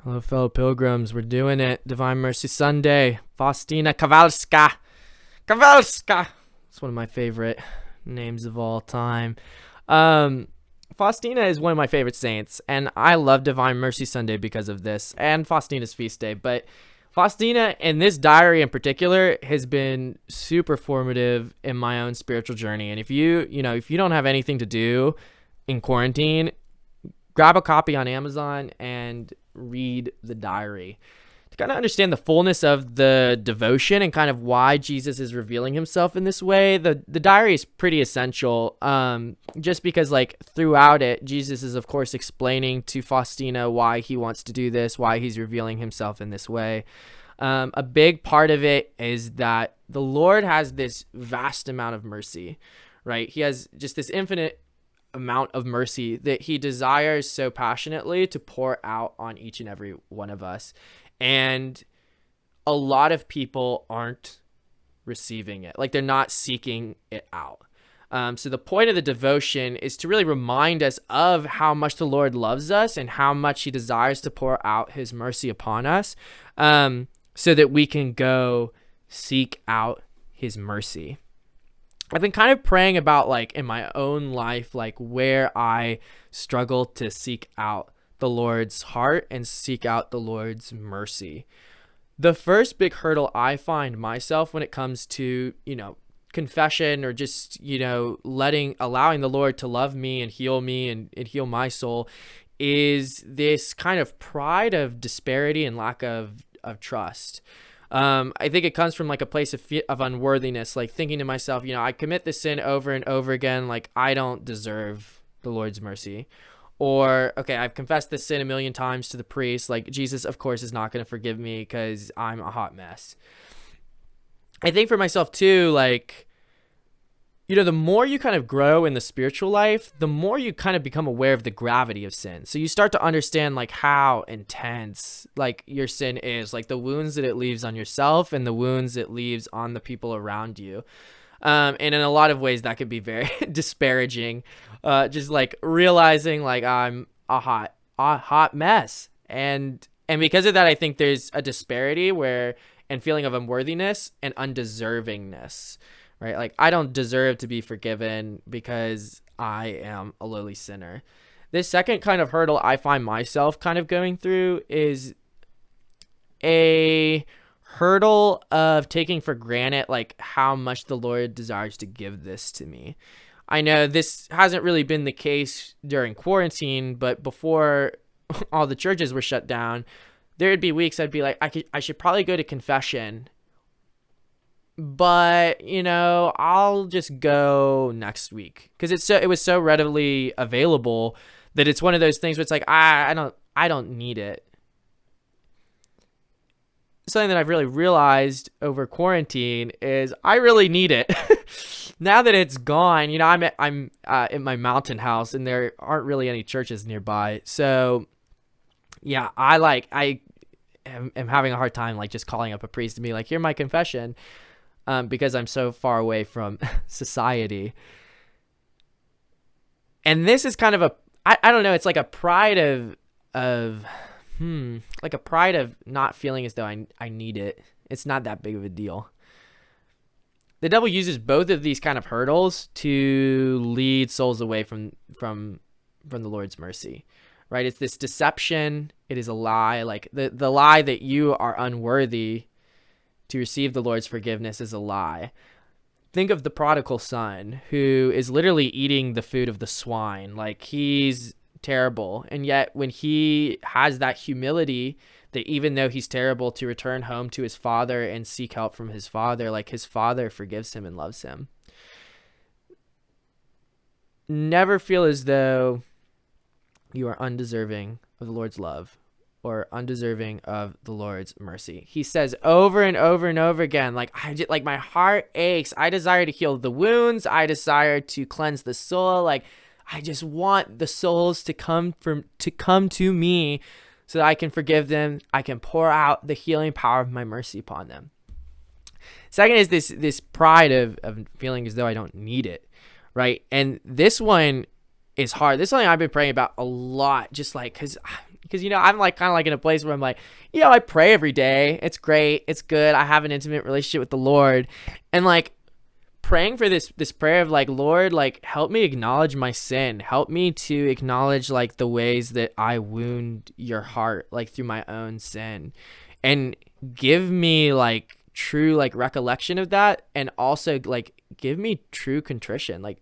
Hello, fellow pilgrims. We're doing it. Divine Mercy Sunday. Faustina Kowalska. Kowalska. It's one of my favorite names of all time. Faustina is one of my favorite saints, and I love Divine Mercy Sunday because of this, and Faustina's feast day. But Faustina, and this diary in particular, has been super formative in my own spiritual journey. And if you don't have anything to do in quarantine, grab a copy on Amazon and read the diary to kind of understand the fullness of the devotion and kind of why Jesus is revealing himself in this way. The diary is pretty essential, just because like throughout it, Jesus is of course explaining to Faustina why he wants to do this, why he's revealing himself in this way. A big part of it is that the Lord has this vast amount of mercy, right? He has just this infinite amount of mercy that he desires so passionately to pour out on each and every one of us. And a lot of people aren't receiving it. Like, they're not seeking it out. So the point of the devotion is to really remind us of how much the Lord loves us and how much he desires to pour out his mercy upon us, so that we can go seek out his mercy. I've been kind of praying about, like, in my own life, like where I struggle to seek out the Lord's heart and seek out the Lord's mercy. The first big hurdle I find myself when it comes to, confession or just, allowing the Lord to love me and heal heal my soul is this kind of pride of disparity and lack of trust. I think it comes from like a place of unworthiness, like thinking to myself, I commit this sin over and over again, like I don't deserve the Lord's mercy. Or, okay, I've confessed this sin a million times to the priest, like Jesus, of course, is not going to forgive me because I'm a hot mess. I think for myself too, like, the more you kind of grow in the spiritual life, the more you kind of become aware of the gravity of sin. So you start to understand like how intense like your sin is, like the wounds that it leaves on yourself and the wounds it leaves on the people around you. And in a lot of ways that could be very disparaging. Just like realizing like I'm a hot mess. And because of that, I think there's a disparity and feeling of unworthiness and undeservingness. Right? Like, I don't deserve to be forgiven because I am a lowly sinner. This second kind of hurdle I find myself kind of going through is a hurdle of taking for granted, like, how much the Lord desires to give this to me. I know this hasn't really been the case during quarantine, but before all the churches were shut down, there would be weeks I'd be like, I should probably go to confession, but I'll just go next week because it was so readily available that it's one of those things where it's like I don't need it. Something that I've really realized over quarantine is I really need it. Now that it's gone, I'm in my mountain house and there aren't really any churches nearby, so yeah, I am having a hard time like just calling up a priest and be like, here's my confession. Because I'm so far away from society. And this is kind of I don't know, it's like a pride like a pride of not feeling as though I need it. It's not that big of a deal. The devil uses both of these kind of hurdles to lead souls away from the Lord's mercy, right? It's this deception. It is a lie, like the lie that you are unworthy to receive the Lord's forgiveness is a lie. Think of the prodigal son who is literally eating the food of the swine. Like, he's terrible. And yet when he has that humility that even though he's terrible, to return home to his father and seek help from his father, like his father forgives him and loves him. Never feel as though you are undeserving of the Lord's love or undeserving of the Lord's mercy. He says over and over and over again, like, my heart aches. I desire to heal the wounds. I desire to cleanse the soul. Like, I just want the souls to come to me so that I can forgive them. I can pour out the healing power of my mercy upon them. Second is this pride of feeling as though I don't need it, right? And this one is hard. This is something I've been praying about a lot, just like, because because, I'm like kind of like in a place where I'm like, I pray every day. It's great. It's good. I have an intimate relationship with the Lord. And like praying for this prayer of like, Lord, like help me acknowledge my sin. Help me to acknowledge like the ways that I wound your heart, like through my own sin, and give me like true like recollection of that, and also like give me true contrition, like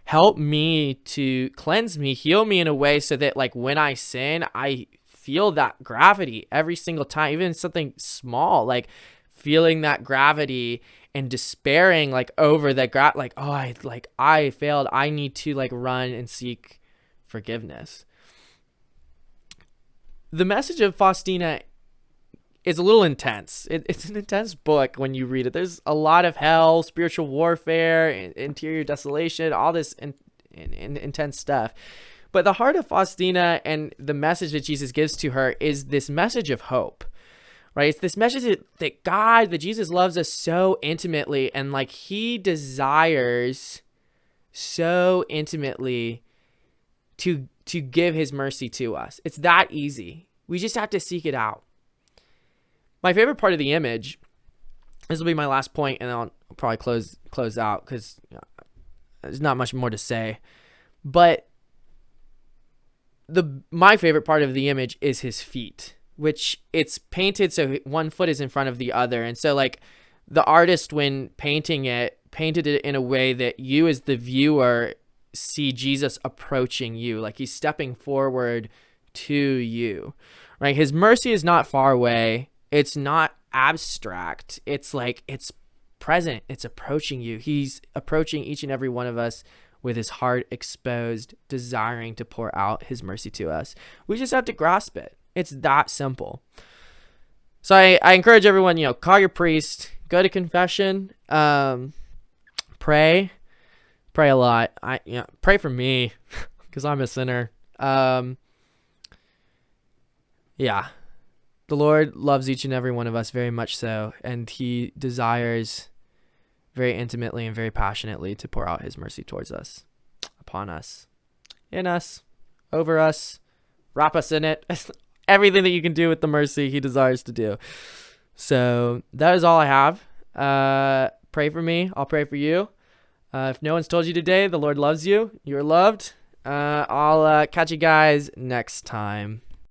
help me to cleanse me, heal me in a way so that like when I sin, I feel that gravity every single time, even something small, like feeling that gravity and despairing like over that like, oh, I failed. I need to like run and seek forgiveness. The message of Faustina is a little intense. It's an intense book when you read it. There's a lot of hell, spiritual warfare, interior desolation, all this intense stuff. But the heart of Faustina and the message that Jesus gives to her is this message of hope, right? It's this message that Jesus loves us so intimately, and like he desires so intimately to give his mercy to us. It's that easy. We just have to seek it out. My favorite part of the image, this will be my last point, and I'll probably close out because there's not much more to say. But my favorite part of the image is his feet, which it's painted so one foot is in front of the other. And so like the artist, when painted it in a way that you as the viewer see Jesus approaching you, like he's stepping forward to you, right? His mercy is not far away. It's not abstract. It's like, it's present. It's approaching you. He's approaching each and every one of us with his heart exposed, desiring to pour out his mercy to us. We just have to grasp it. It's that simple. So I encourage everyone, call your priest, go to confession, pray a lot. Pray for me because I'm a sinner. The Lord loves each and every one of us very much so, and he desires very intimately and very passionately to pour out his mercy towards us, upon us, in us, over us, wrap us in it. Everything that you can do with the mercy he desires to do. So that is all I have. Pray for me. I'll pray for you. If no one's told you today, the Lord loves you. You're loved. I'll catch you guys next time.